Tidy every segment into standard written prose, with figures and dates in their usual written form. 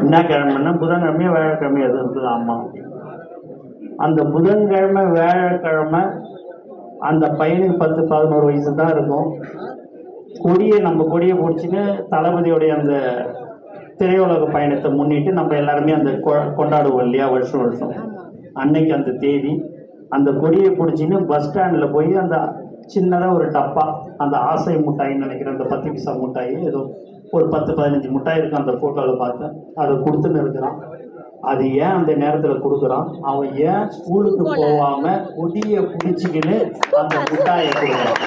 என்ன கிழமைன்னா புதன்கிழமையும் வியாழக்கிழமை எது இருக்குது அம்மா. அந்த புதன்கிழமை வியாழக்கிழமை அந்த பையனுக்கு 10-11 வயசு தான் இருக்கும். நம்ம கொடியை பிடிச்சின்னு தளபதியோடைய அந்த திரையுலக பயணத்தை முன்னிட்டு நம்ம எல்லாருமே அந்த கொண்டாடுவோம் இல்லையா, வருஷம் வருஷம். அன்னைக்கு அந்த தேதி அந்த கொடியை பிடிச்சின்னு பஸ் ஸ்டாண்டில் போய் அந்த சின்னதாக ஒரு டப்பா, அந்த ஆசை மிட்டாயின்னு நினைக்கிறேன், அந்த 10 பைசா மிட்டாய், ஏதோ ஒரு 10-15 மிட்டாய் இருக்கும் அந்த ஃபோட்டோவில் பார்த்தேன். அதை கொடுத்துன்னு இருக்கிறான். அது ஏன் அந்த நேரத்தில் கொடுக்குறான், அவன் ஏன் ஸ்கூலுக்கு போகாமல் கொடியை பிடிச்சிக்கின்னு அந்த மிட்டாயை கொடுக்குறான்.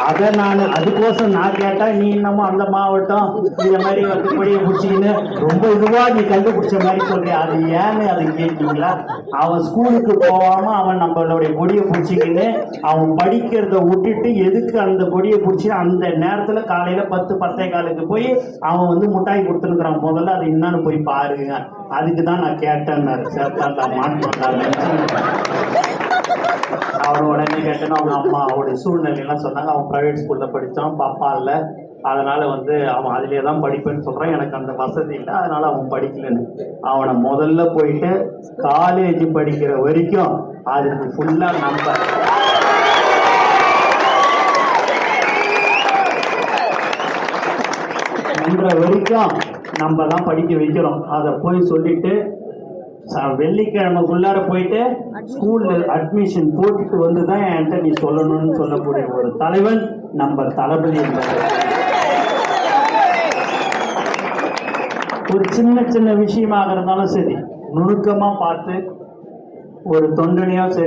அதை அதுக்கோசம் நான் கேட்டால், நீ இன்னமும் அந்த மாவட்டம் இந்த மாதிரி வந்து கொடியை பிடிச்சிக்கின்னு ரொம்ப இதுவாக நீ கண்டுபிடிச்ச மாதிரி சொல்கிறேன். அது ஏன்னு அதை கேட்டீங்களா? அவன் ஸ்கூலுக்கு போகாமல் அவன் நம்மளுடைய கொடியை பிடிச்சிக்கின்னு அவன் படிக்கிறத விட்டுட்டு எதுக்கு அந்த கொடியை பிடிச்சி அந்த நேரத்தில் காலையில் 10-10:15 போய் அவன் வந்து மிட்டாய் கொடுத்துருக்குறான். முதல்ல அது என்னன்னு போய் பாருங்க. அதுக்கு தான் நான் கேட்டேன்னாரு. சேர்த்தாண்டா மாட்டாங்க. அவன் உடனே கேட்டேன்னா அவங்க அம்மா அவருடைய சூழ்நிலையெல்லாம் சொன்னாங்க. அவன் ப்ரைவேட் ஸ்கூலில் படித்தான், பாப்பா இல்லை, அதனால் வந்து அவன் அதிலே தான் படிப்பேன்னு சொல்கிறான். எனக்கு அந்த வசதி இல்லை, அதனால் அவன் படிக்கலன்னு. அவனை முதல்ல போயிட்டு காலேஜ் படிக்கிற வரைக்கும் அதுக்கு ஃபுல்லாக நம்புற வரைக்கும் நம்ம தான் படிக்க வைக்கிறோம். அதை போய் சொல்லிட்டு வெள்ளிக்கிழமைக்குள்ளார போயிட்டு ஸ்கூல்ல அட்மிஷன் போட்டுட்டு வந்து தான் என்கிட்ட நீ சொல்லணும்னு சொல்லக்கூடிய ஒரு தலைவன் நம்ம தளபதி. ஒரு சின்ன சின்ன விஷயமாக இருந்தாலும் சரி, நுணுக்கமா பார்த்து ஒரு தொண்டனையோ சரி